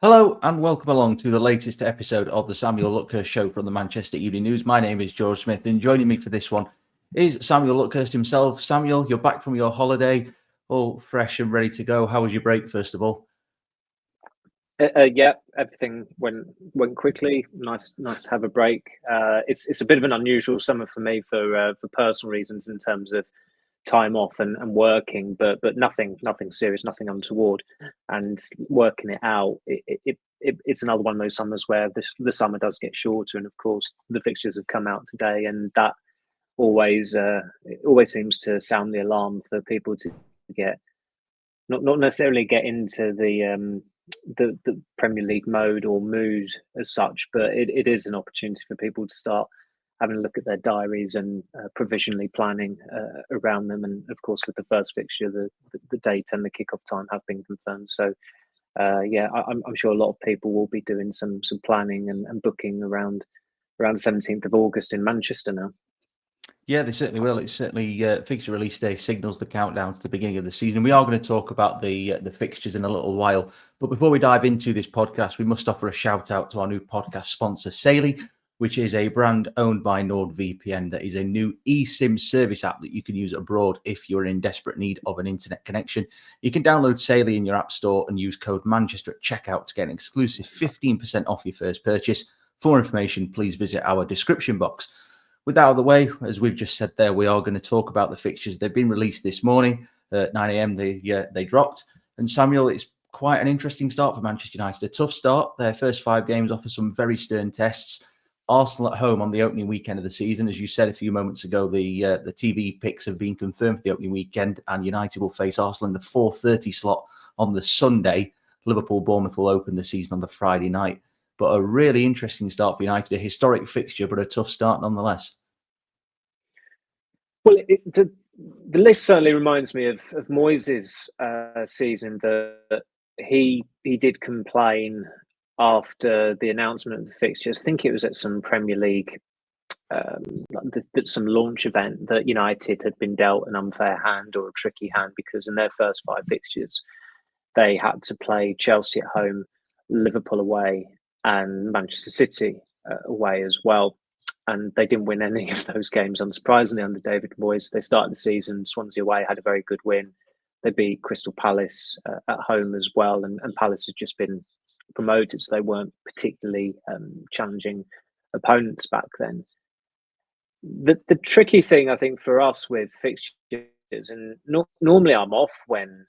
Hello and welcome along to the latest episode of the Samuel Luckhurst Show from the Manchester Evening News. My name is George Smith and joining me for this one is Samuel Luckhurst himself. Samuel, you're back from your holiday, all fresh and ready to go. How was your break, first of all? Yeah, everything went quickly. Nice to have a break. It's a bit of an unusual summer for me for personal reasons in terms of time off and working, but nothing serious, nothing untoward, and working it out. It's another one of those summers where the summer does get shorter, and of course the fixtures have come out today, and that always it always seems to sound the alarm for people to get not necessarily get into the Premier League mode or mood as such, but it is an opportunity for people to start having a look at their diaries and provisionally planning around them. And of course, with the first fixture, the date and the kickoff time have been confirmed. So I'm sure a lot of people will be doing some planning and booking around the 17th of August in Manchester now. Yeah, they certainly will. It's certainly fixture release day signals the countdown to the beginning of the season. We are going to talk about the fixtures in a little while. But before we dive into this podcast, we must offer a shout out to our new podcast sponsor, Saily, which is a brand owned by NordVPN that is a new eSIM service app that you can use abroad if you're in desperate need of an internet connection. You can download Saily in your app store and use code Manchester at checkout to get an exclusive 15% off your first purchase. For more information, please visit our description box. With that out of the way, as we've just said there, we are going to talk about the fixtures. They've been released this morning at 9 a.m. They dropped. And Samuel, it's quite an interesting start for Manchester United. A tough start. Their first 5 games offer some very stern tests. Arsenal at home on the opening weekend of the season. As you said a few moments ago, the TV picks have been confirmed for the opening weekend, and United will face Arsenal in the 4:30 slot on the Sunday. Liverpool-Bournemouth will open the season on the Friday night. But a really interesting start for United, a historic fixture, but a tough start nonetheless. Well, the list certainly reminds me of Moyes' season. That he did complain after the announcement of the fixtures. I think it was at some Premier League, some launch event, that United had been dealt an unfair hand or a tricky hand because in their first 5 fixtures, they had to play Chelsea at home, Liverpool away, and Manchester City away as well. And they didn't win any of those games, unsurprisingly, under David Moyes. They started the season, Swansea away, had a very good win. They beat Crystal Palace at home as well. And Palace had just been promoted, so they weren't particularly challenging opponents back then. The tricky thing, I think, for us with fixtures, and normally I'm off when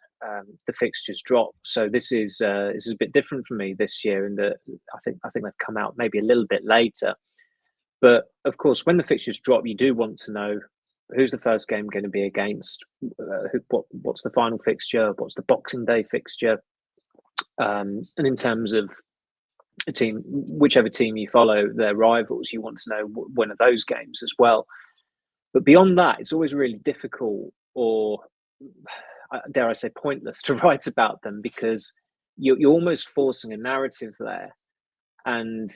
the fixtures drop. So this is a bit different for me this year in that I think they've come out maybe a little bit later. But of course, when the fixtures drop, you do want to know who's the first game going to be against, what's the final fixture, what's the Boxing Day fixture, and in terms of a team, whichever team you follow, their rivals, you want to know when are those games as well. But beyond that, it's always really difficult, or dare I say, pointless to write about them because you're almost forcing a narrative there. And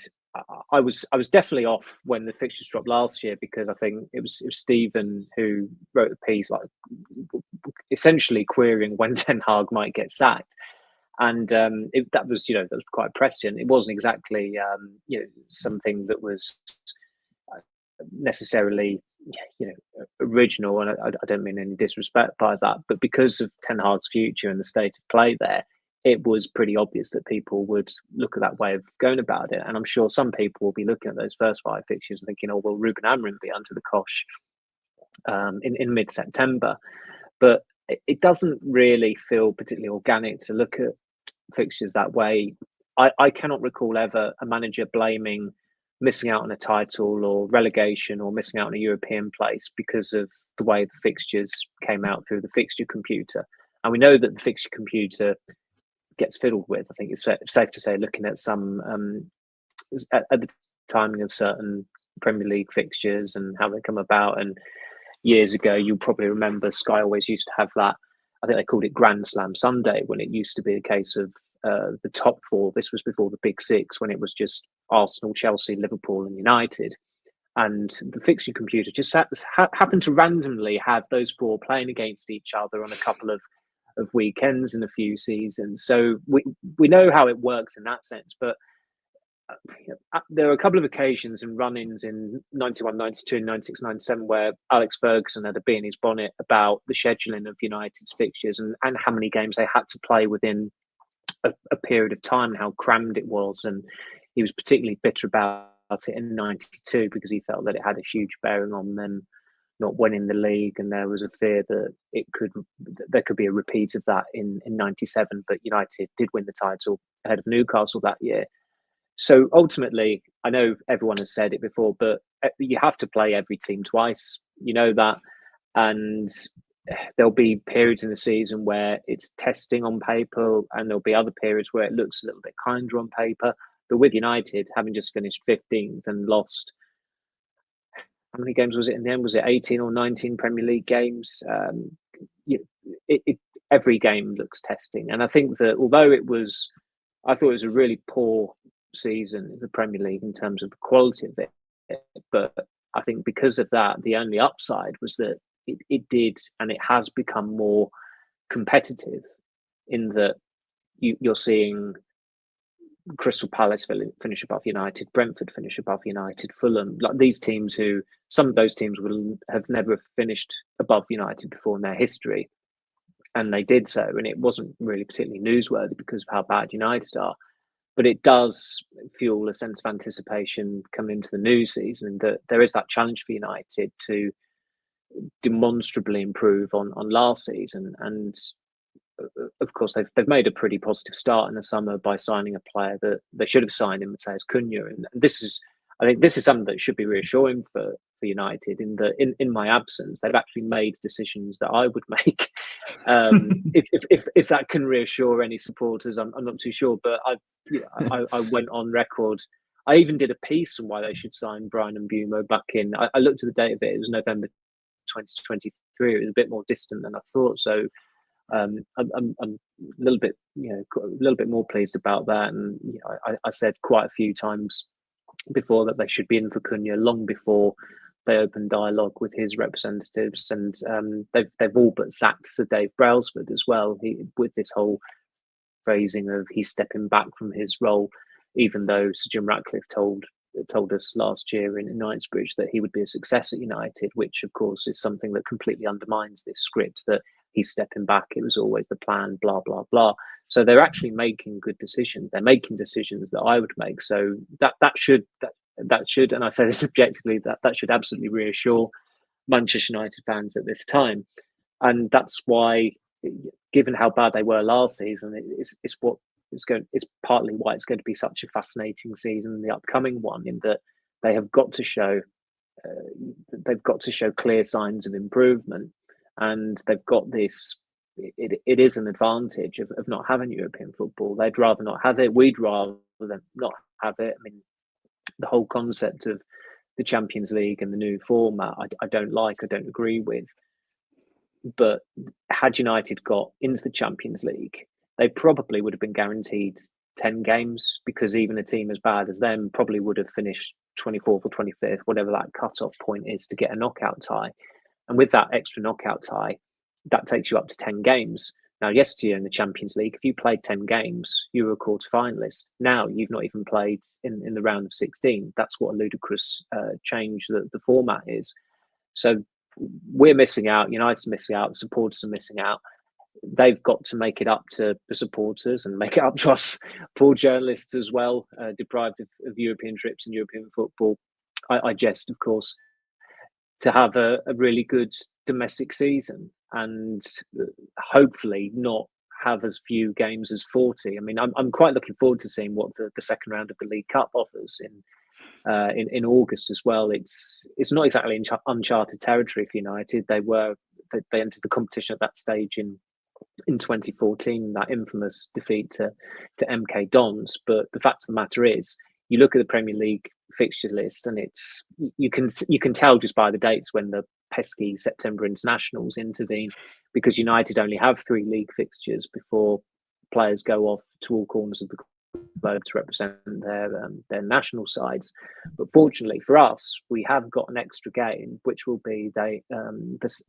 I was definitely off when the fixtures dropped last year because I think it was Stephen who wrote a piece like essentially querying when Ten Hag might get sacked, and that was quite prescient. It wasn't exactly something that was necessarily original, and I don't mean any disrespect by that, but because of Ten Hag's future and the state of play there, it was pretty obvious that people would look at that way of going about it. And I'm sure some people will be looking at those first 5 fixtures and thinking, oh, well, Ruben Amorim will be under the cosh in mid-September. But it doesn't really feel particularly organic to look at fixtures that way. I cannot recall ever a manager blaming missing out on a title or relegation or missing out on a European place because of the way the fixtures came out through the fixture computer. And we know that the fixture computer gets fiddled with. I think it's safe to say, looking at some at the timing of certain Premier League fixtures and how they come about. And years ago, you'll probably remember Sky always used to have that. I think they called it Grand Slam Sunday when it used to be a case of the top 4. This was before the Big 6 when it was just Arsenal, Chelsea, Liverpool, and United. And the fixture computer just happened to randomly have those 4 playing against each other on a couple of of weekends in a few seasons. So we know how it works in that sense. But there are a couple of occasions and run-ins in 91, 92, 96, 97 where Alex Ferguson had a bee in his bonnet about the scheduling of United's fixtures and how many games they had to play within a period of time, how crammed it was. And he was particularly bitter about it in 92 because he felt that it had a huge bearing on them not winning the league, and there was a fear that there could be a repeat of that in 97. But United did win the title ahead of Newcastle that year. So ultimately, I know everyone has said it before, but you have to play every team twice. You know that. And there'll be periods in the season where it's testing on paper, and there'll be other periods where it looks a little bit kinder on paper. But with United, having just finished 15th and lost, how many games was it in the end? Was it 18 or 19 Premier League games? Every game looks testing. And I think that although I thought it was a really poor season in the Premier League in terms of the quality of it, but I think because of that, the only upside was that it did, and it has become more competitive in that you're seeing Crystal Palace finish above United, Brentford finish above United, Fulham, like these teams who some of those teams will have never finished above United before in their history, and they did so, and it wasn't really particularly newsworthy because of how bad United are. But it does fuel a sense of anticipation coming into the new season, that there is that challenge for United to demonstrably improve on last season. And of course, they've made a pretty positive start in the summer by signing a player that they should have signed in Matheus Cunha. And I think this is something that should be reassuring for United in that in my absence, they've actually made decisions that I would make. If that can reassure any supporters, I'm not too sure. But I went on record. I even did a piece on why they should sign Bryan Mbeumo back in. I looked at the date of it. It was November 2023. It was a bit more distant than I thought. So I'm a little bit, a little bit more pleased about that. And I said quite a few times before that they should be in for Cunha long before they opened dialogue with his representatives, and they've all but sacked Sir Dave Brailsford as well. With this whole phrasing of he's stepping back from his role, even though Sir Jim Ratcliffe told us last year in Knightsbridge that he would be a success at United, which of course is something that completely undermines this script that he's stepping back. It was always the plan, blah, blah, blah. So they're actually making good decisions. They're making decisions that I would make. So that should, and I say this objectively, that should absolutely reassure Manchester United fans at this time. And that's why, given how bad they were last season, it's partly why it's going to be such a fascinating season, the upcoming one, in that they have got to show clear signs of improvement, and they've got this. It is an advantage of not having European football. They'd rather not have it. We'd rather than not have it. I mean, the whole concept of the Champions League and the new format, I don't agree with. But had United got into the Champions League, they probably would have been guaranteed 10 games, because even a team as bad as them probably would have finished 24th or 25th, whatever that cut-off point is, to get a knockout tie. And with that extra knockout tie, that takes you up to 10 games. Now, yesterday in the Champions League, if you played 10 games, you were a quarter-finalist. Now, you've not even played in the round of 16. That's what a ludicrous change that the format is. So we're missing out. United's missing out. The supporters are missing out. They've got to make it up to the supporters and make it up to us poor journalists as well, deprived of European trips and European football. I jest, of course, to have a really good domestic season and hopefully not have as few games as 40. I mean, I'm quite looking forward to seeing what the second round of the League Cup offers in August as well. It's not exactly uncharted territory for United. They entered the competition at that stage in 2014, that infamous defeat to MK Dons. But the fact of the matter is, you look at the Premier League fixtures list, and you can tell just by the dates when the pesky September internationals intervene, because United only have 3 league fixtures before players go off to all corners of the globe to represent their national sides. But fortunately for us, we have got an extra game, which will be the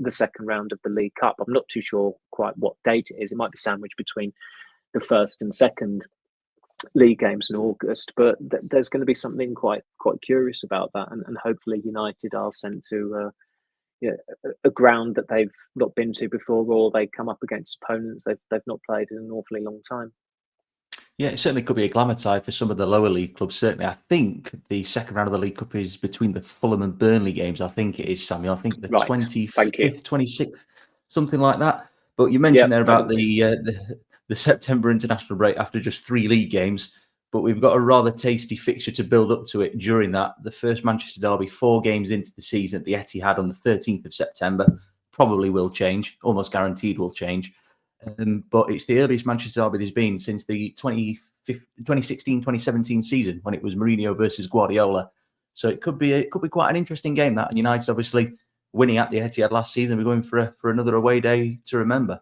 second round of the League Cup. I'm not too sure quite what date it is. It might be sandwiched between the first and second league games in August, but there's going to be something quite curious about that, and hopefully United are sent to a ground that they've not been to before, or they come up against opponents they've not played in an awfully long time. Yeah, it certainly could be a glamour tie for some of the lower league clubs. Certainly, I think the second round of the League Cup is between the Fulham and Burnley games. I think it is, Samuel. I think the Right. 25th, 26th, something like that. But you mentioned there about the September international break after just 3 league games. But we've got a rather tasty fixture to build up to it during that. The first Manchester derby, 4 games into the season at the Etihad on the 13th of September. Probably will change, almost guaranteed will change. But it's the earliest Manchester derby there's been since the 2016-2017 season, when it was Mourinho versus Guardiola. So it could be quite an interesting game, that. And United obviously winning at the Etihad last season. We're going for another away day to remember.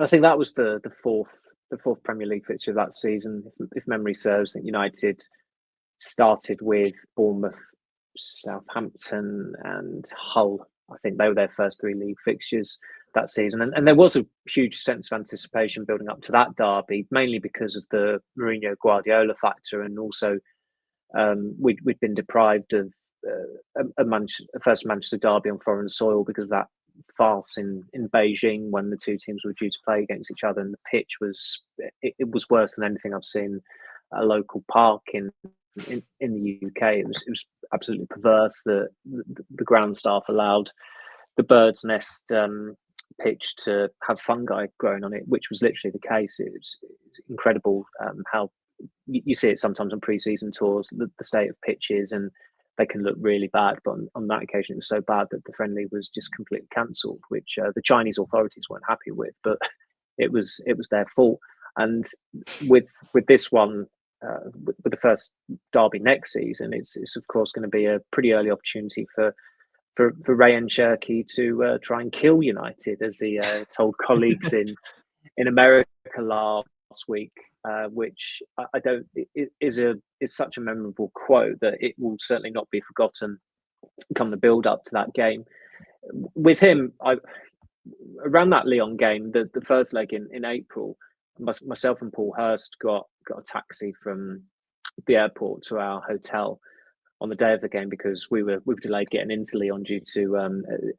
I think that was the fourth Premier League fixture of that season, if memory serves. I think United started with Bournemouth, Southampton, and Hull. I think they were their first 3 league fixtures that season, and there was a huge sense of anticipation building up to that derby, mainly because of the Mourinho Guardiola factor, and also we'd been deprived of a first Manchester derby on foreign soil because of that farce in Beijing when the 2 teams were due to play against each other, and the pitch was worse than anything I've seen at a local park in the UK. It was absolutely perverse that the ground staff allowed the Bird's Nest pitch to have fungi growing on it, which was literally the case. It was incredible how you see it sometimes on pre-season tours, the state of pitches, and they can look really bad. But on that occasion, it was so bad that the friendly was just completely cancelled, which the Chinese authorities weren't happy with. But it was their fault. And with this one, with the first derby next season, it's of course going to be a pretty early opportunity for Rayan Cherki to try and kill United, as he told colleagues in America last week, which I don't is such a memorable quote that it will certainly not be forgotten come the build up to that game. With him, around that Lyon game, the first leg in April, myself and Paul Hurst got a taxi from the airport to our hotel on the day of the game because we were delayed getting into Lyon due to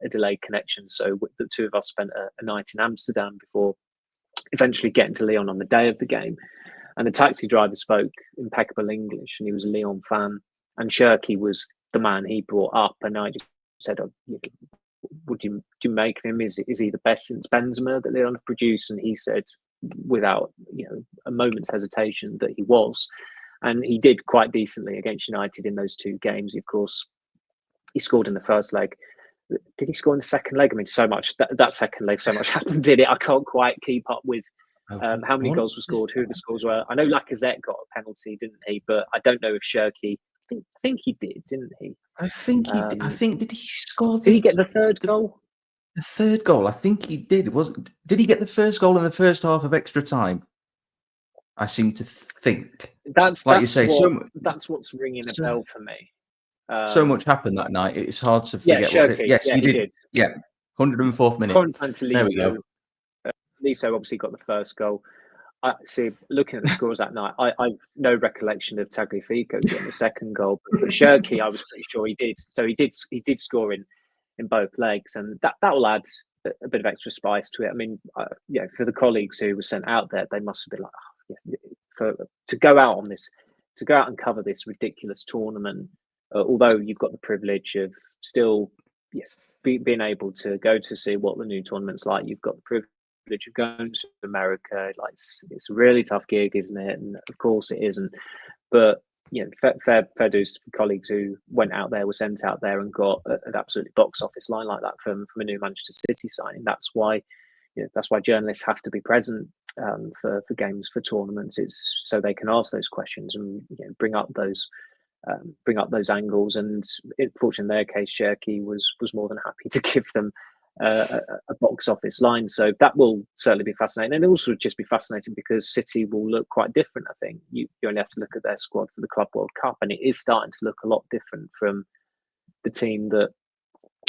a delayed connection. So the 2 of us spent a night in Amsterdam before eventually getting to Lyon on the day of the game. And the taxi driver spoke impeccable English, and he was a Lyon fan. And Cherki was the man he brought up, and I just said, "What do you make of him? Is he the best since Benzema that Lyon have produced?" And he said, without a moment's hesitation, that he was. And he did quite decently against United in those 2 games. Of course, he scored in the first leg. Did he score in the second leg? I mean, so much that second leg, so much happened, did it? I can't quite keep up with how many goals were scored, who the scores were. I know Lacazette got a penalty, didn't he? But I don't know if Cherki. I think he did, didn't he? I think he did. I think, did he score? Did he get the third goal? The third goal, I think he did. Did he get the first goal in the first half of extra time? I seem to think. That's what's ringing a bell for me. So much happened that night. It's hard to forget. Yes, he did. Yeah, 104th minute. There we go. Liso obviously got the first goal. I see. Looking at the scores that night, I've no recollection of Tagliafico getting the second goal. But Cherki, I was pretty sure he did. So he did score in both legs, and that will add a bit of extra spice to it. I mean, for the colleagues who were sent out there, they must have been like, to go out and cover this ridiculous tournament. Although you've got the privilege of still being able to go to see what the new tournament's like, you've got the privilege of going to America. Like it's a really tough gig, isn't it? And of course it isn't. But fair dues to colleagues who went out there, were sent out there, and got an absolutely box office line like that from a new Manchester City signing. That's why journalists have to be present for games, for tournaments. It's so they can ask those questions and bring up those angles. And fortunately, in their case, Cherki was more than happy to give them a box office line. So that will certainly be fascinating, and it also would just be fascinating because City will look quite different. I think you only have to look at their squad for the Club World Cup, and it is starting to look a lot different from the team that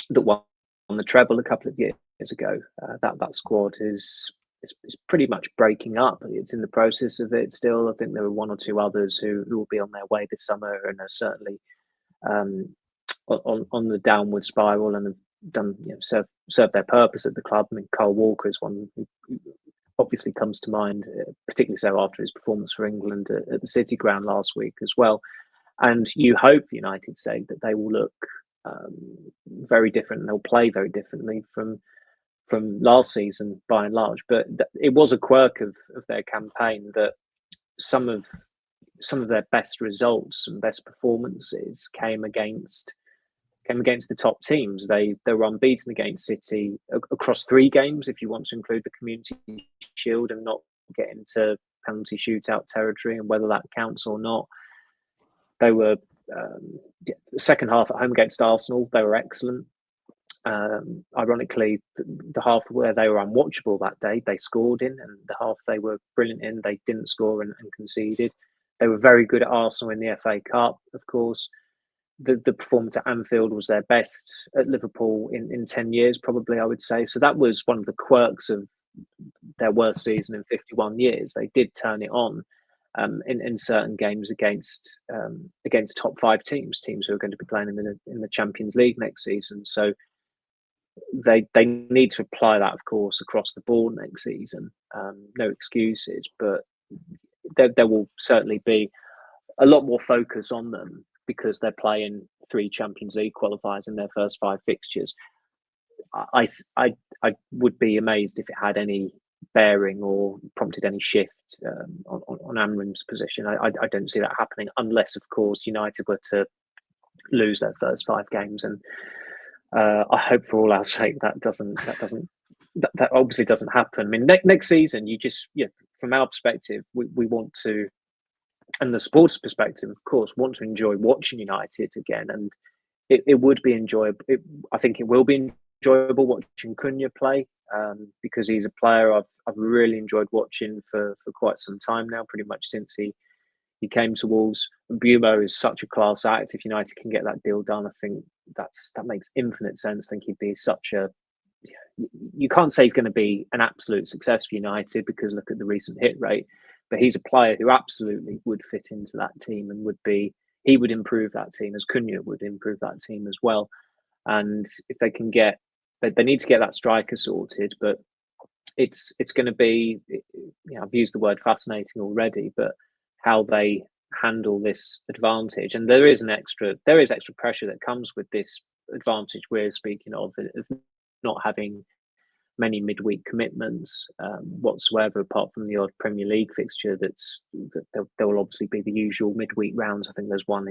won the treble a couple of years ago. That squad is pretty much breaking up. It's in the process of it still. I think there are one or two others who will be on their way this summer and are certainly on the downward spiral and have done served their purpose at the club. I mean, Kyle Walker is one who obviously comes to mind, particularly so after his performance for England at the City Ground last week as well. And you hope, United say, that they will look very different and they'll play very differently from last season by and large. But it was a quirk of their campaign that some of their best results and best performances came against the top teams. They were unbeaten against City across 3 games, if you want to include the Community Shield and not get into penalty shootout territory and whether that counts or not. They were the second half at home against Arsenal. They were excellent. Ironically, the half where they were unwatchable that day, they scored in, and the half they were brilliant in, they didn't score and conceded. They were very good at Arsenal in the FA Cup, of course. The performance at Anfield was their best at Liverpool in 10 years, probably, I would say. So that was one of the quirks of their worst season in 51 years. They did turn it on in certain games against top 5 teams who are going to be playing in the Champions League next season. So they need to apply that, of course, across the board next season. No excuses, but there will certainly be a lot more focus on them because they're playing 3 Champions League qualifiers in their first 5 fixtures. I would be amazed if it had any bearing or prompted any shift on Amorim's position. I don't see that happening unless, of course, United were to lose their first 5 games, and I hope for all our sake that obviously doesn't happen. I mean, next season, from our perspective, we want to, and the sports perspective, of course, want to enjoy watching United again, and it would be enjoyable. I think it will be enjoyable watching Cunha play because he's a player I've really enjoyed watching for quite some time now, pretty much since he came to Wolves. Mbeumo is such a class act. If United can get that deal done, I think that makes infinite sense. I think he'd be such a... You can't say he's going to be an absolute success for United because look at the recent hit rate, but he's a player who absolutely would fit into that team and he would improve that team as Cunha would improve that team as well. And if they can get... They need to get that striker sorted, but it's going to be... I've used the word fascinating already, but how they handle this advantage, and there is extra pressure that comes with this advantage we're speaking of not having many midweek commitments whatsoever, apart from the odd Premier League fixture. There will obviously be the usual midweek rounds. I think there's one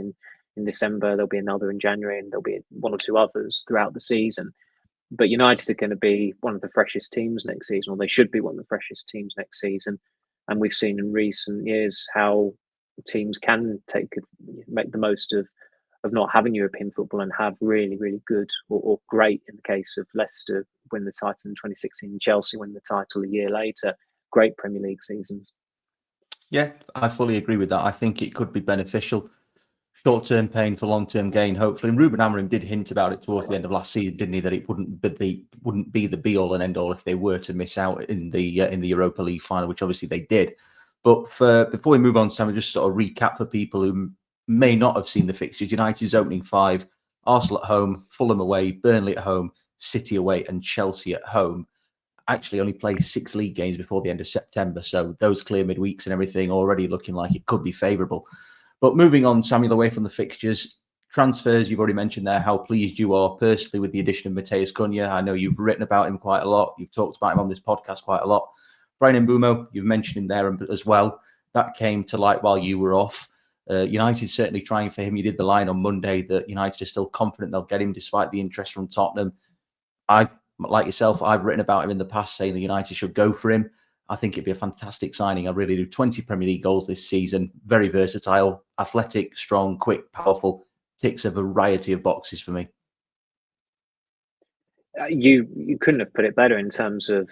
in December, there'll be another in January, and there'll be 1 or 2 others throughout the season. But United are going to be one of the freshest teams next season, or they should be one of the freshest teams next season. And we've seen in recent years how teams can make the most of not having European football and have really, really good or great, in the case of Leicester, win the title in 2016, and Chelsea win the title a year later. Great Premier League seasons. Yeah, I fully agree with that. I think it could be beneficial. Short-term pain for long-term gain, hopefully. And Ruben Amorim did hint about it towards the end of last season, didn't he? That it wouldn't be the be-all and end-all if they were to miss out in the Europa League final, which obviously they did. But before we move on, Sam, just sort of recap for people who may not have seen the fixtures. United's opening 5: Arsenal at home, Fulham away, Burnley at home, City away, and Chelsea at home. Actually only play 6 league games before the end of September, so those clear midweeks and everything already looking like it could be favourable. But moving on, Samuel, away from the fixtures, transfers, you've already mentioned there how pleased you are personally with the addition of Matheus Cunha. I know you've written about him quite a lot. You've talked about him on this podcast quite a lot. Bryan Mbeumo, you've mentioned him there as well. That came to light while you were off. United certainly trying for him. You did the line on Monday that United are still confident they'll get him despite the interest from Tottenham. Like yourself, I've written about him in the past saying that United should go for him. I think it'd be a fantastic signing. I really do. 20 Premier League goals this season. Very versatile, athletic, strong, quick, powerful. Ticks a variety of boxes for me. You couldn't have put it better in terms of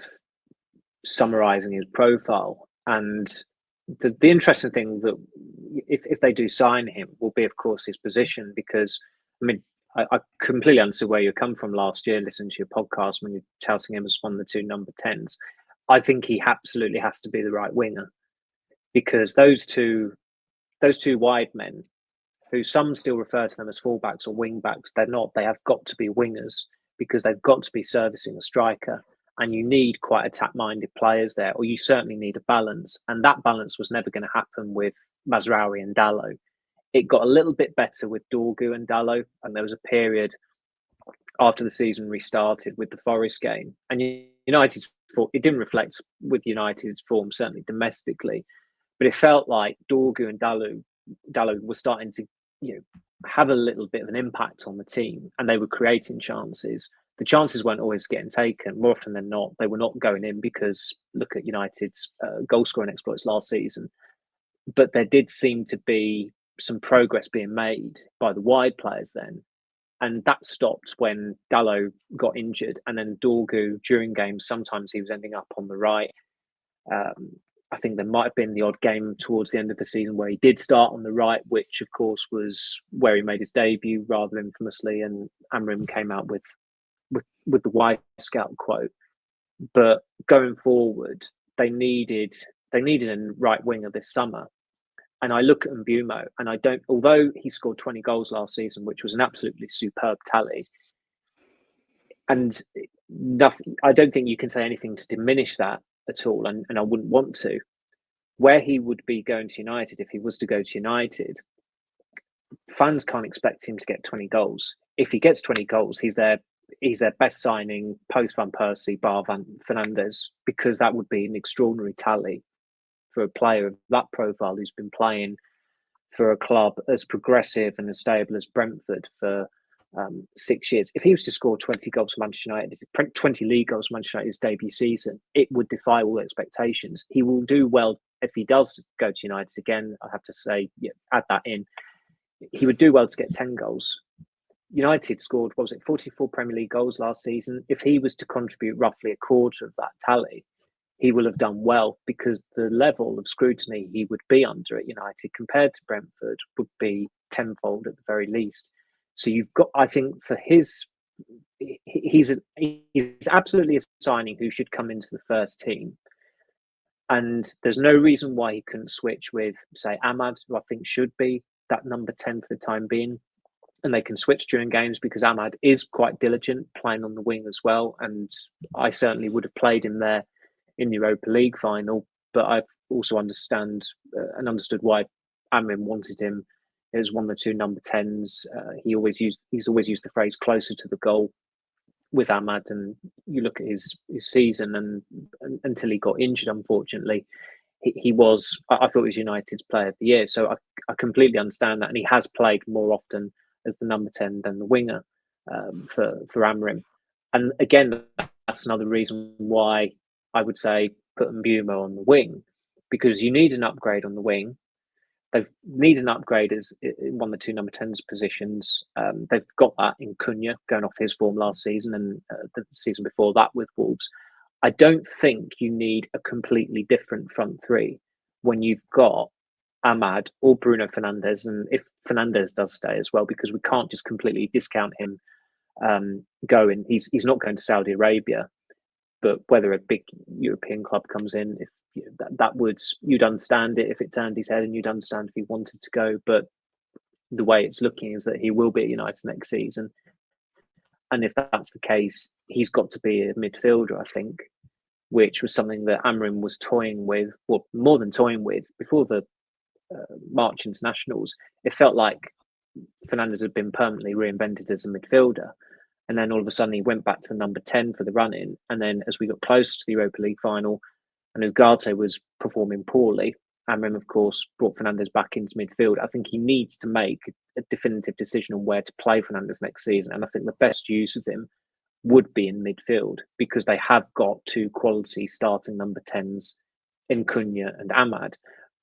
summarising his profile. And the interesting thing that if they do sign him will be, of course, his position, because I mean, I completely understood where you come from last year, listening to your podcast when you're touting him as one of the 2 number 10s. I think he absolutely has to be the right winger, because those two wide men, who some still refer to them as fullbacks or wing backs, they're not. They have got to be wingers, because they've got to be servicing a striker. And you need quite attack-minded players there, or you certainly need a balance. And that balance was never going to happen with Mazraoui and Dalot. It got a little bit better with Dorgu and Dalot, and there was a period after the season restarted with the Forest game. And United's form, it didn't reflect with United's form, certainly domestically, but it felt like Dorgu and Dalot were starting to have a little bit of an impact on the team, and they were creating chances. The chances weren't always getting taken. More often than not, they were not going in, because look at United's goal scoring exploits last season. But there did seem to be some progress being made by the wide players then. And that stopped when Dalot got injured. And then Dorgu, during games, sometimes he was ending up on the right. I think there might have been the odd game towards the end of the season where he did start on the right, which, of course, was where he made his debut rather infamously. And Amorim came out with the White Scout quote. But going forward, they needed a right winger this summer. And I look at Mbeumo, and although he scored 20 goals last season, which was an absolutely superb tally, and I don't think you can say anything to diminish that at all, and I wouldn't want to. Where he would be going to United, if he was to go to United, fans can't expect him to get 20 goals. If he gets 20 goals, he's their best signing post Van Persie, bar Fernandes, because that would be an extraordinary tally for a player of that profile who's been playing for a club as progressive and as stable as Brentford for 6 years. If he was to score 20 goals for Manchester United, 20 league goals for Manchester United's debut season, it would defy all expectations. He will do well if he does go to United again. I have to say, add that in. He would do well to get 10 goals. United scored, 44 Premier League goals last season. If he was to contribute roughly a quarter of that tally, he will have done well, because the level of scrutiny he would be under at United compared to Brentford would be tenfold at the very least. So you've got, I think, for he's absolutely a signing who should come into the first team. And there's no reason why he couldn't switch with, say, Ahmad, who I think should be that number 10 for the time being. And they can switch during games, because Ahmad is quite diligent playing on the wing as well. And I certainly would have played him there in the Europa League final. But I also understood why Amorim wanted him as one of the 2 number 10s. He's always used the phrase closer to the goal with Ahmad. And you look at his season, and until he got injured, unfortunately, he was, I thought he was United's player of the year. So I completely understand that. And he has played more often as the number 10 than the winger for Amorim. And again, that's another reason why I would say put Mbeumo on the wing, because you need an upgrade on the wing. They need an upgrade as in one of the 2 number 10s positions. They've got that in Cunha, going off his form last season and the season before that with Wolves. I don't think you need a completely different front three when you've got Ahmad or Bruno Fernandes, and if Fernandes does stay as well, because we can't just completely discount him going. He's not going to Saudi Arabia, but whether a big European club comes in, if you'd understand it if it turned his head, and you'd understand if he wanted to go. But the way it's looking is that he will be at United next season, and if that's the case, he's got to be a midfielder, I think, which was something that Amorim was toying with, well, more than toying with, before the March internationals. It felt like Fernandes had been permanently reinvented as a midfielder, and then all of a sudden he went back to the number 10 for the run-in. And then as we got closer to the Europa League final, and Ugarte was performing poorly, Amorim, of course, brought Fernandes back into midfield. I think he needs to make a definitive decision on where to play Fernandes next season, and I think the best use of him would be in midfield, because they have got 2 quality starting number 10s in Cunha and Ahmad.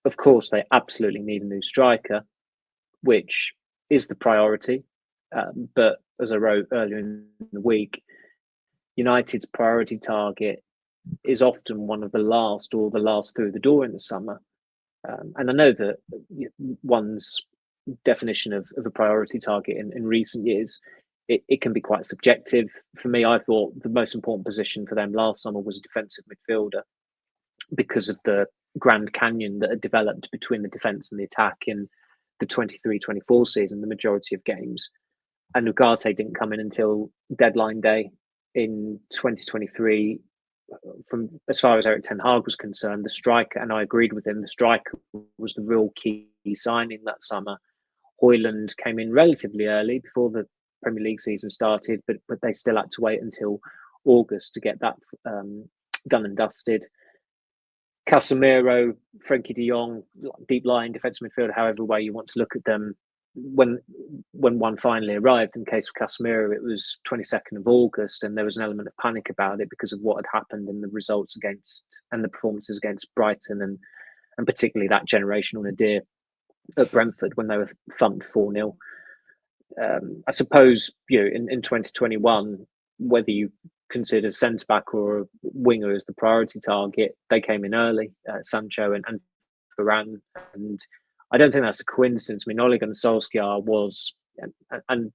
Of course, they absolutely need a new striker, which is the priority. But as I wrote earlier in the week, United's priority target is often one of the last or the last through the door in the summer. And I know that one's definition of a priority target in recent years, it can be quite subjective. For me, I thought the most important position for them last summer was a defensive midfielder because of the Grand Canyon that had developed between the defence and the attack in the 23-24 season, the majority of games. And Ugarte didn't come in until deadline day in 2023. From as far as Erik ten Hag was concerned, the striker, and I agreed with him, the striker was the real key signing that summer. Højlund came in relatively early before the Premier League season started, but they still had to wait until August to get that done and dusted. Casemiro, Frenkie de Jong, deep line defensive midfielder, however way you want to look at them. When one finally arrived, in the case of Casemiro, it was 22nd of August, and there was an element of panic about it because of what had happened in the results against and the performances against Brighton and particularly that generational nadir at Brentford when they were thumped 4-0. I suppose in 2021, whether you consider centre back or a winger as the priority target, they came in early, Sancho and Varane, and I don't think that's a coincidence. I mean, Ole Gunnar Solskjaer was, and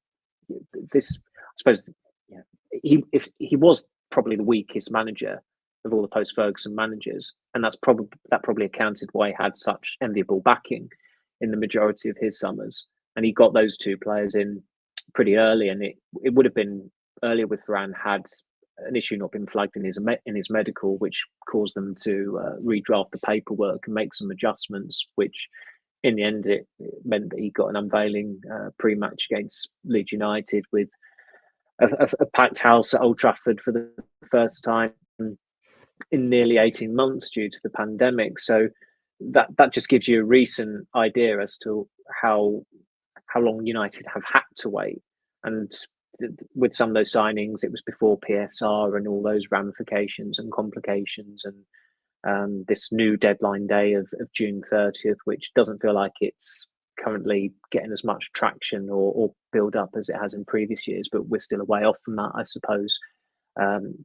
this, I suppose, he was probably the weakest manager of all the post-Ferguson managers, and that probably accounted why he had such enviable backing in the majority of his summers. And he got those two players in pretty early, and it would have been earlier with Varane had an issue not been flagged in his medical, which caused them to redraft the paperwork and make some adjustments, which in the end it meant that he got an unveiling pre-match against Leeds United with a packed house at Old Trafford for the first time in nearly 18 months due to the pandemic. So that just gives you a recent idea as to how long United have had to wait. And with some of those signings, it was before PSR and all those ramifications and complications, and this new deadline day of June 30th, which doesn't feel like it's currently getting as much traction or build up as it has in previous years, but we're still a way off from that, I suppose,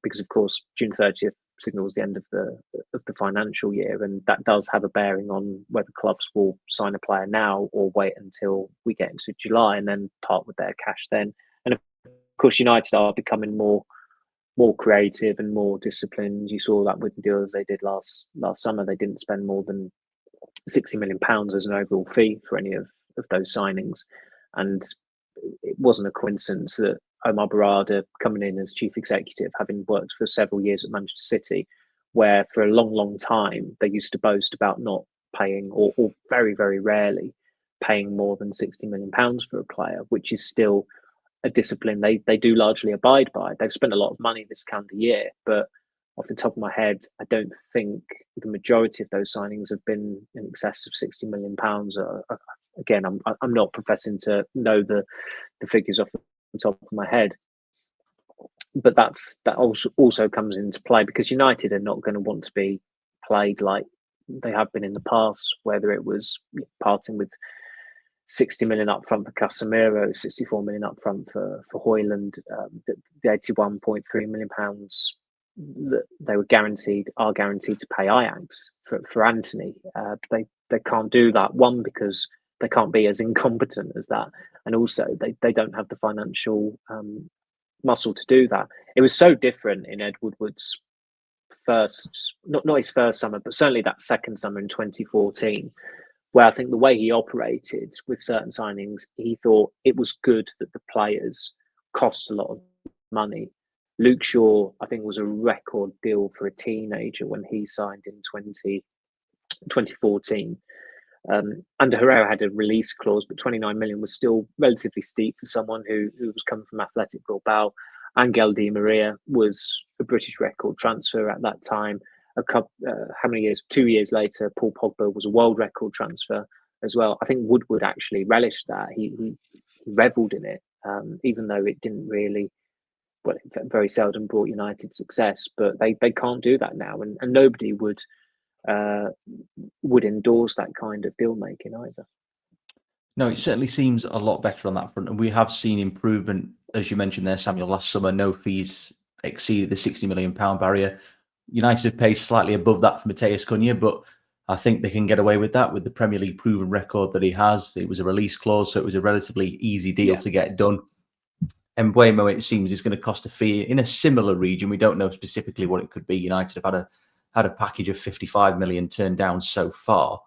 because of course June 30th signals the end of the financial year, and that does have a bearing on whether clubs will sign a player now or wait until we get into July and then part with their cash then. And of course, United are becoming more creative and more disciplined. You saw that with the deals they did last summer. They didn't spend more than £60 million as an overall fee for any of those signings, and it wasn't a coincidence that Omar Barada coming in as chief executive, having worked for several years at Manchester City, where for a long time they used to boast about not paying or very, very rarely paying more than £60 million for a player, which is still a discipline they do largely abide by. They've spent a lot of money this calendar year, but off the top of my head, I don't think the majority of those signings have been in excess of £60 million. Again, I'm not professing to know the figures off the top of my head, but that also comes into play because United are not going to want to be played like they have been in the past, whether it was parting with 60 million up front for Casemiro, 64 million up front for Højlund, the 81.3 million pounds that they are guaranteed to pay Ajax for Anthony. They can't do that, one, because they can't be as incompetent as that, and also they don't have the financial muscle to do that. It was so different in Ed Woodward's first, not his first summer, but certainly that second summer in 2014, where I think the way he operated with certain signings, he thought it was good that the players cost a lot of money. Luke Shaw, I think, was a record deal for a teenager when he signed in 2014. And Herrera had a release clause, but 29 million was still relatively steep for someone who was coming from Athletic Bilbao. Angel Di Maria was a British record transfer at that time. How many years? 2 years later, Paul Pogba was a world record transfer as well. I think Woodward actually relished that. He revelled in it, even though it didn't really, well, it very seldom brought United success. But they can't do that now, and nobody would endorse that kind of deal making either. No, it certainly seems a lot better on that front, and we have seen improvement, as you mentioned there, Samuel. Last summer, no fees exceeded the £60 million barrier. United have paid slightly above that for Matheus Cunha, but I think they can get away with that with the Premier League proven record that he has. It was a release clause, so it was a relatively easy deal to get done. And Mbeumo, it seems, is going to cost a fee in a similar region. We don't know specifically what it could be. United have had a package of 55 million turned down so far.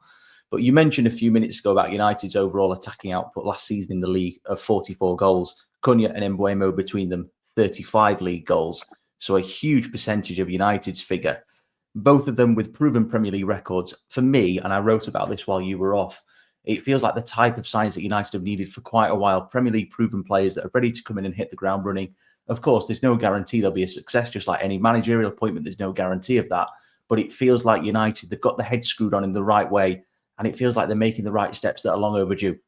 But you mentioned a few minutes ago about United's overall attacking output last season in the league of 44 goals. Cunha and Mbeumo between them, 35 league goals. So a huge percentage of United's figure. Both of them with proven Premier League records. For me, and I wrote about this while you were off, it feels like the type of signs that United have needed for quite a while. Premier League proven players that are ready to come in and hit the ground running. Of course, there's no guarantee they'll be a success, just like any managerial appointment. There's no guarantee of that. But it feels like United, they've got the head screwed on in the right way. And it feels like they're making the right steps that are long overdue.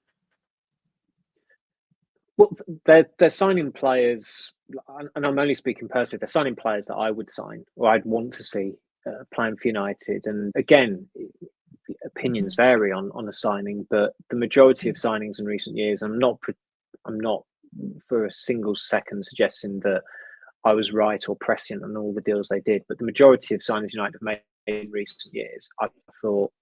Well, they're signing players, and I'm only speaking personally, they're signing players that I would sign or I'd want to see playing for United. And again, opinions vary on a signing, but the majority of signings in recent years, I'm not for a single second suggesting that I was right or prescient on all the deals they did, but the majority of signings United have made in recent years, I thought,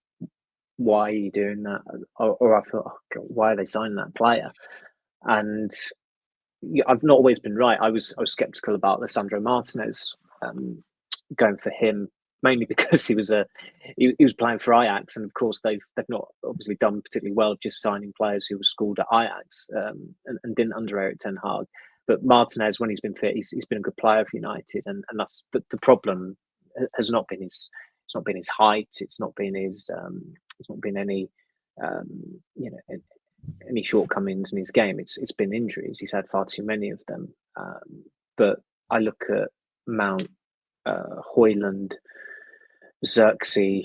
why are you doing that? Or I thought, oh God, why are they signing that player? And I've not always been right. I was skeptical about Lisandro Martinez going for him, mainly because he was playing for Ajax, and of course they've not obviously done particularly well just signing players who were schooled at Ajax and didn't under Erik ten Hag. But Martinez, when he's been fit, he's been a good player for United, and that's but the problem has not been his height. It's not been any any shortcomings in his game. It's been injuries. He's had far too many of them. But I look at Mount, Højlund, Xerxes.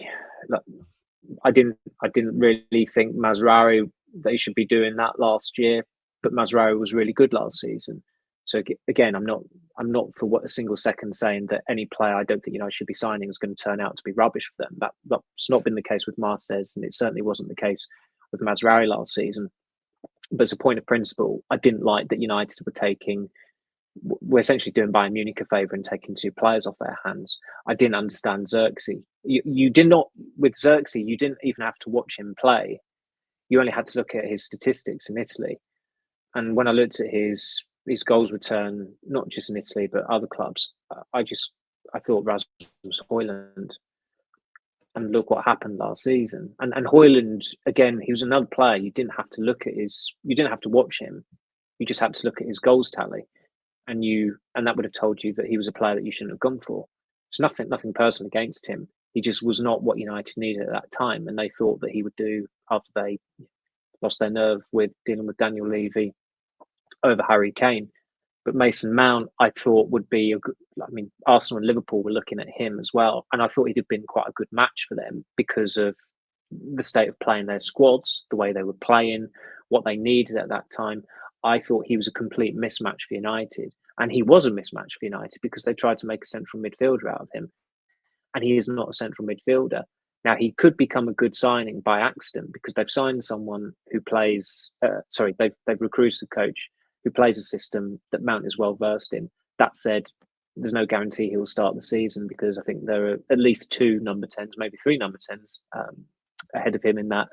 I didn't really think Mazraoui they should be doing that last year, but Mazraoui was really good last season. So again, I'm not for what a single second saying that any player I don't think United should be signing is going to turn out to be rubbish for them. That's not been the case with Martinez, and it certainly wasn't the case with Mazraoui last season. But as a point of principle, I didn't like that United we're essentially doing Bayern Munich a favour and taking two players off their hands. I didn't understand Xerxes. You did not, with Xerxes, you didn't even have to watch him play. You only had to look at his statistics in Italy. And when I looked at his goals return, not just in Italy, but other clubs, I thought Rasmus Højlund. And look what happened last season. And Højlund, again, he was another player. You didn't have to watch him. You just had to look at his goals tally. And that would have told you that he was a player that you shouldn't have gone for. It's nothing personal against him. He just was not what United needed at that time. And they thought that he would do after they lost their nerve with dealing with Daniel Levy over Harry Kane. But Mason Mount, I thought would be Arsenal and Liverpool were looking at him as well. And I thought he'd have been quite a good match for them because of the state of play in their squads, the way they were playing, what they needed at that time. I thought he was a complete mismatch for United. And he was a mismatch for United because they tried to make a central midfielder out of him. And he is not a central midfielder. Now, he could become a good signing by accident because they've signed someone who plays, they've recruited a coach who plays a system that Mount is well versed in. That said, there's no guarantee he'll start the season because I think there are at least two number 10s, maybe three number 10s ahead of him in that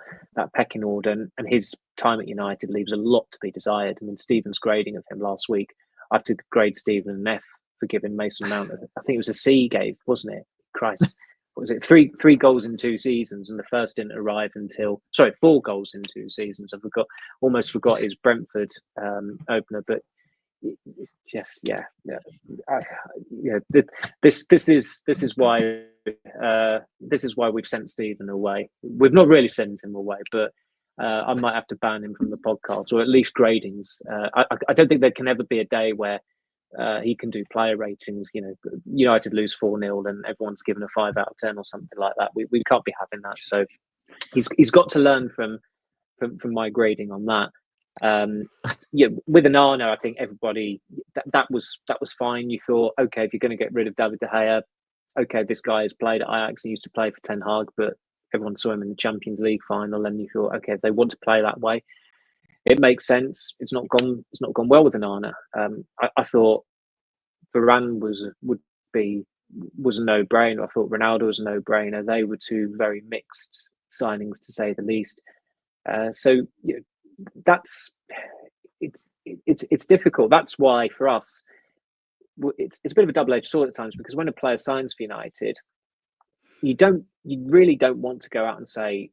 pecking order. And his time at United leaves a lot to be desired. I mean, Stephen's grading of him last week, I have to grade Stephen an F for giving Mason Mount, I think it was a C he gave, wasn't it? Christ. What was it? Three goals in 2 seasons, and the first didn't arrive until 4 goals in 2 seasons. I almost forgot his Brentford opener, but yes, yeah. This is why we've sent Stephen away. We've not really sent him away, but I might have to ban him from the podcast or at least gradings. I don't think there can ever be a day where he can do player ratings. United lose 4-0 and everyone's given a 5 out of 10 or something like that. We can't be having that. So he's got to learn from my grading on that. With Onana, I think everybody that was fine. You thought, okay, if you're going to get rid of David De Gea, okay, this guy has played at Ajax and used to play for Ten Hag, but everyone saw him in the Champions League final, and you thought, okay, if they want to play that way, it makes sense. It's not gone well with Onana. I thought Varane was a no-brainer. I thought Ronaldo was a no-brainer. They were two very mixed signings, to say the least. So that's it's difficult. That's why for us, it's a bit of a double-edged sword at times, because when a player signs for United, you really don't want to go out and say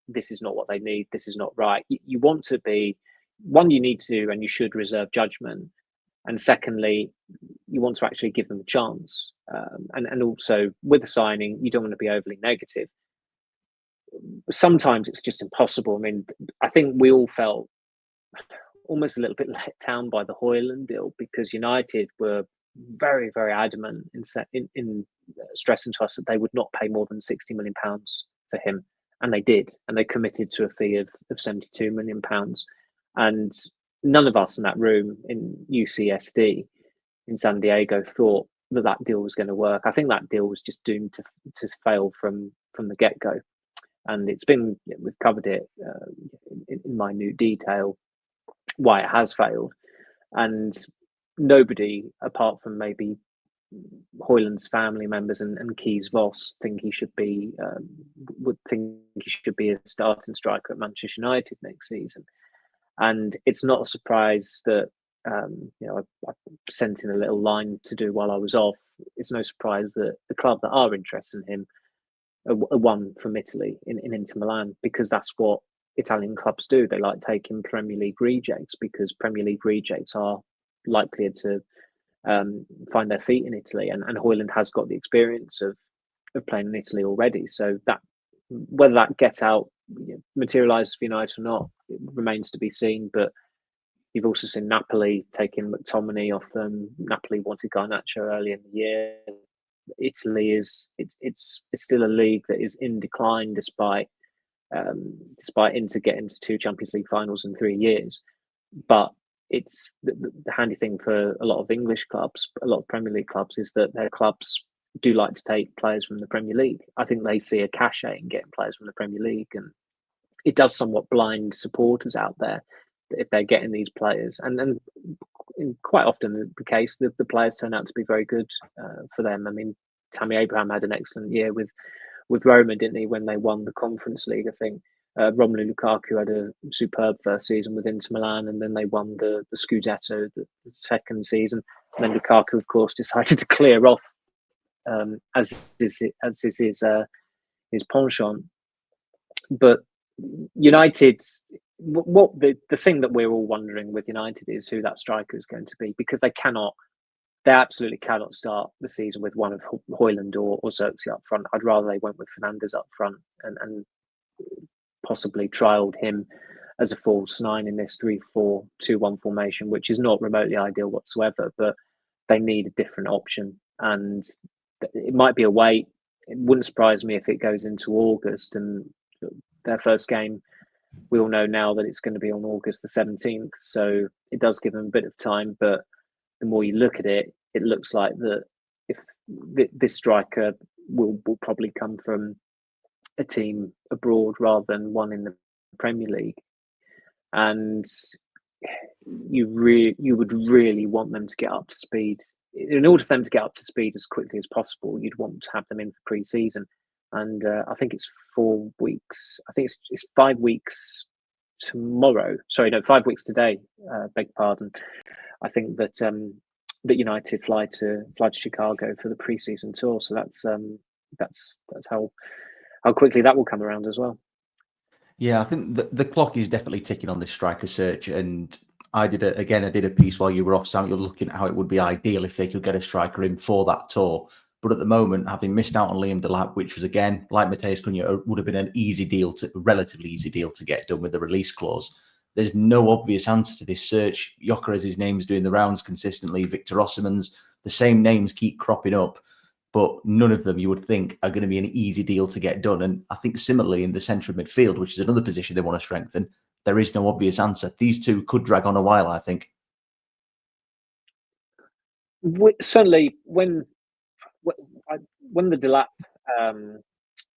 this is not what they need, this is not right. You want to be, one, you need to and you should reserve judgment, and secondly, you want to actually give them a chance. And also with the signing, you don't want to be overly negative. Sometimes it's just impossible. I mean, I think we all felt almost a little bit let down by the Højlund deal, because United were very, very adamant in stressing to us that they would not pay more than £60 million for him, and they did, and they committed to a fee of £72 million. And none of us in that room in UCSD in San Diego thought that deal was going to work. I think that deal was just doomed to fail from the get-go, and it's been, we've covered it in minute detail why it has failed, and nobody apart from maybe Højlund's family members and Keys Voss would think he should be a starting striker at Manchester United next season. And it's not a surprise that I sent in a little line to do while I was off. It's no surprise that the club that are interested in him are one from Italy in Inter Milan, because that's what Italian clubs do. They like taking Premier League rejects, because Premier League rejects are likelier to find their feet in Italy, and Højlund has got the experience of playing in Italy already. So that, whether that get out materialises for United or not, it remains to be seen. But you've also seen Napoli taking McTominay off them. Napoli wanted Garnacho early in the year. Italy it's still a league that is in decline, despite Inter getting to 2 Champions League finals in 3 years. But it's the handy thing for a lot of English clubs, a lot of Premier League clubs, is that their clubs do like to take players from the Premier League. I think they see a cachet in getting players from the Premier League, and it does somewhat blind supporters out there if they're getting these players. And quite often the case, the players turn out to be very good for them. I mean, Tammy Abraham had an excellent year with Roma, didn't he, when they won the Conference League, I think. Romelu Lukaku had a superb first season with Inter Milan, and then they won the Scudetto the second season. And then Lukaku, of course, decided to clear off, as is his penchant. But United, what the thing that we're all wondering with United is who that striker is going to be, because they absolutely cannot start the season with one of Højlund or Xerxes up front. I'd rather they went with Fernandes up front and possibly trialled him as a false 9 in this 3-4-2-1 formation, which is not remotely ideal whatsoever, but they need a different option. And it might be a wait. It wouldn't surprise me if it goes into August, and their first game, we all know now that it's going to be on August the 17th. So it does give them a bit of time, but the more you look at it, it looks like that if this striker will probably come from a team abroad rather than one in the Premier League. And you would really want them to get up to speed. In order for them to get up to speed as quickly as possible, you'd want to have them in for pre-season. And I think it's 4 weeks. I think it's 5 weeks tomorrow. Sorry, no, 5 weeks today. Beg pardon. I think that that United fly to Chicago for the pre-season tour. So that's how quickly that will come around as well. Yeah, I think the clock is definitely ticking on this striker search, and I did a piece while you were off, Samuel, looking at how it would be ideal if they could get a striker in for that tour. But at the moment, having missed out on Liam Delap, which was, again, like Matheus Cunha, would have been a relatively easy deal to get done with the release clause. There's no obvious answer to this search. Gyökeres's name's doing the rounds consistently. Victor Osimhen's, the same names keep cropping up, but none of them you would think are going to be an easy deal to get done. And I think similarly in the centre of midfield, which is another position they want to strengthen, there is no obvious answer. These two could drag on a while, I think. Certainly, when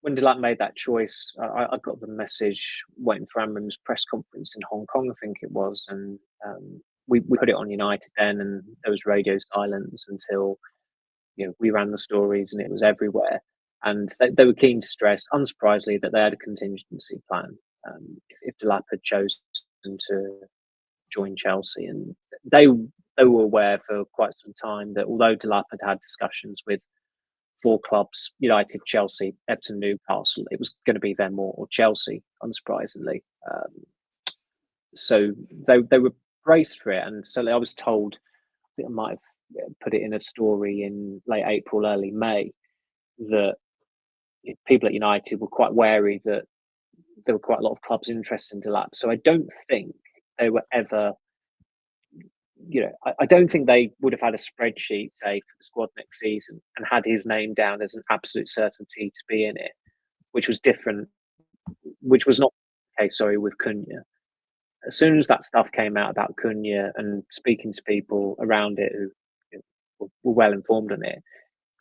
Delap made that choice, I got the message waiting for Amorim's press conference in Hong Kong, I think it was, and we put it on United then, and there was radio silence until we ran the stories and it was everywhere. And they were keen to stress, unsurprisingly, that they had a contingency plan if Delap had chosen to join Chelsea. And they were aware for quite some time that although Delap had discussions with 4 clubs, United, Chelsea, Everton, Newcastle, it was going to be them or Chelsea, unsurprisingly. So they were braced for it. And so I was told, I think I might have put it in a story in late April, early May, that people at United were quite wary that there were quite a lot of clubs interested in Delap. So I don't think they were ever, I don't think they would have had a spreadsheet, say, for the squad next season and had his name down as an absolute certainty to be in it, which was not the case, with Cunha. As soon as that stuff came out about Cunha and speaking to people around it who were well informed on it,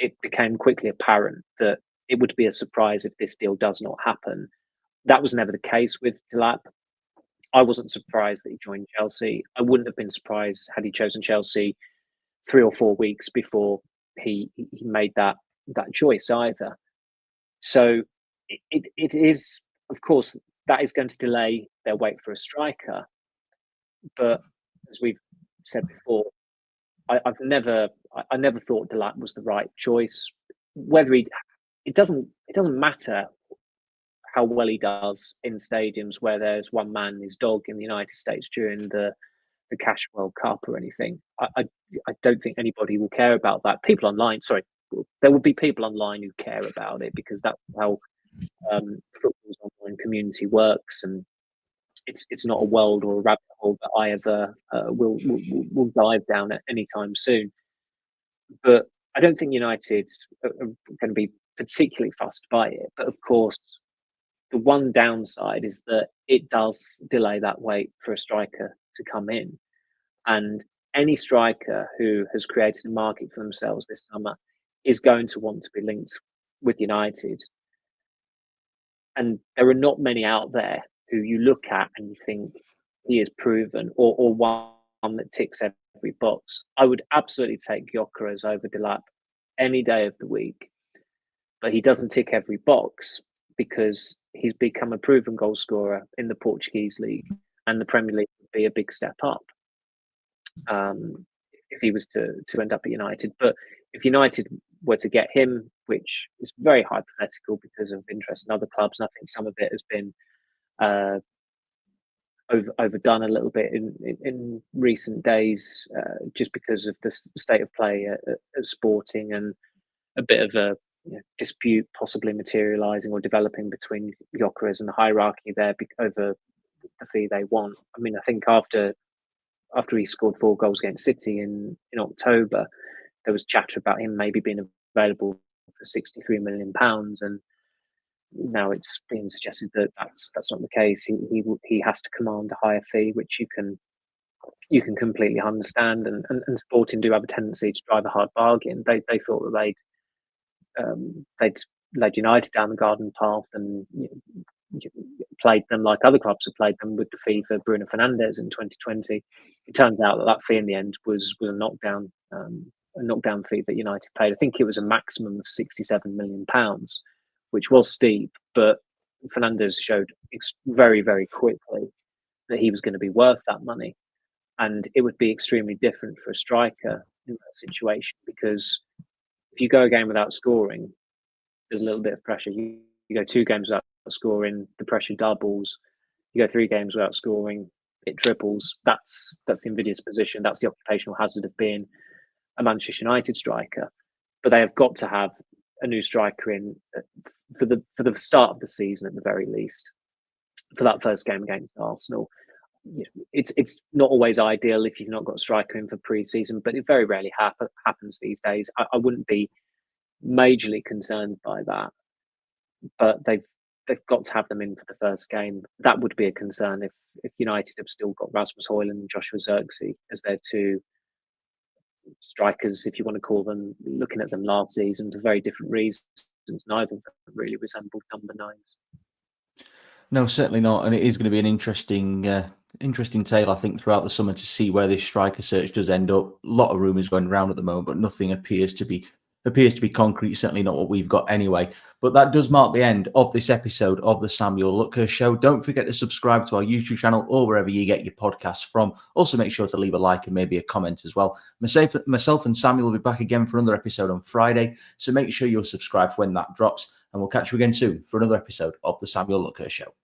it became quickly apparent that it would be a surprise if this deal does not happen. That was never the case with Delap. I wasn't surprised that he joined Chelsea. I wouldn't have been surprised had he chosen Chelsea 3 or 4 weeks before he made that choice either. So it is, of course, that is going to delay their wait for a striker. But as we've said before, I never thought Delap was the right choice. It doesn't matter how well he does in stadiums where there's one man and his dog in the United States during the Cash World Cup or anything. I don't think anybody will care about that. People online, there will be people online who care about it because that's how football's online community works, and it's not a world or a rabbit hole that I ever will dive down at any time soon. But I don't think United are going to be particularly fussed by it. But of course, the one downside is that it does delay that wait for a striker to come in. And any striker who has created a market for themselves this summer is going to want to be linked with United. And there are not many out there who you look at and you think he is proven or one that ticks every box. I would absolutely take Gyökeres over Delap any day of the week. But he doesn't tick every box because he's become a proven goal scorer in the Portuguese league, and the Premier League would be a big step up if he was to end up at United. But if United were to get him, which is very hypothetical because of interest in other clubs, and I think some of it has been overdone a little bit in recent days, just because of the state of play at Sporting and a bit of a dispute possibly materialising or developing between Gyökeres and the hierarchy there over the fee they want. I mean, I think after he scored 4 goals against City in October, there was chatter about him maybe being available for £63 million, and now it's being suggested that that's not the case. He has to command a higher fee, which you can completely understand. And Sporting do have a tendency to drive a hard bargain. They thought that they'd led United down the garden path and played them like other clubs have played them with the fee for Bruno Fernandes in 2020. It turns out that fee in the end was a knockdown fee that United paid. I think it was a maximum of £67 million, which was steep, but Fernandes showed very, very quickly that he was going to be worth that money. And it would be extremely different for a striker in that situation, because if you go a game without scoring, there's a little bit of pressure. You go 2 games without scoring, the pressure doubles. You go 3 games without scoring, it triples. That's the invidious position. That's the occupational hazard of being a Manchester United striker. But they have got to have a new striker in for the start of the season at the very least, for that first game against Arsenal. It's not always ideal if you've not got a striker in for pre-season, but it very rarely happens these days. I wouldn't be majorly concerned by that, but they've got to have them in for the first game. That would be a concern if United have still got Rasmus Højlund and Joshua Zirkzee as their 2 strikers, if you want to call them, looking at them last season for very different reasons. Neither of them really resembled number 9s. No, certainly not. And it is going to be an interesting tale, I think, throughout the summer to see where this striker search does end up. A lot of rumours going around at the moment, but nothing appears to be concrete. Certainly not what we've got anyway. But that does mark the end of this episode of the Samuel Luckhurst Show. Don't forget to subscribe to our YouTube channel or wherever you get your podcasts from. Also, make sure to leave a like and maybe a comment as well. Myself and Samuel will be back again for another episode on Friday, so make sure you're subscribed when that drops. And we'll catch you again soon for another episode of the Samuel Luckhurst Show.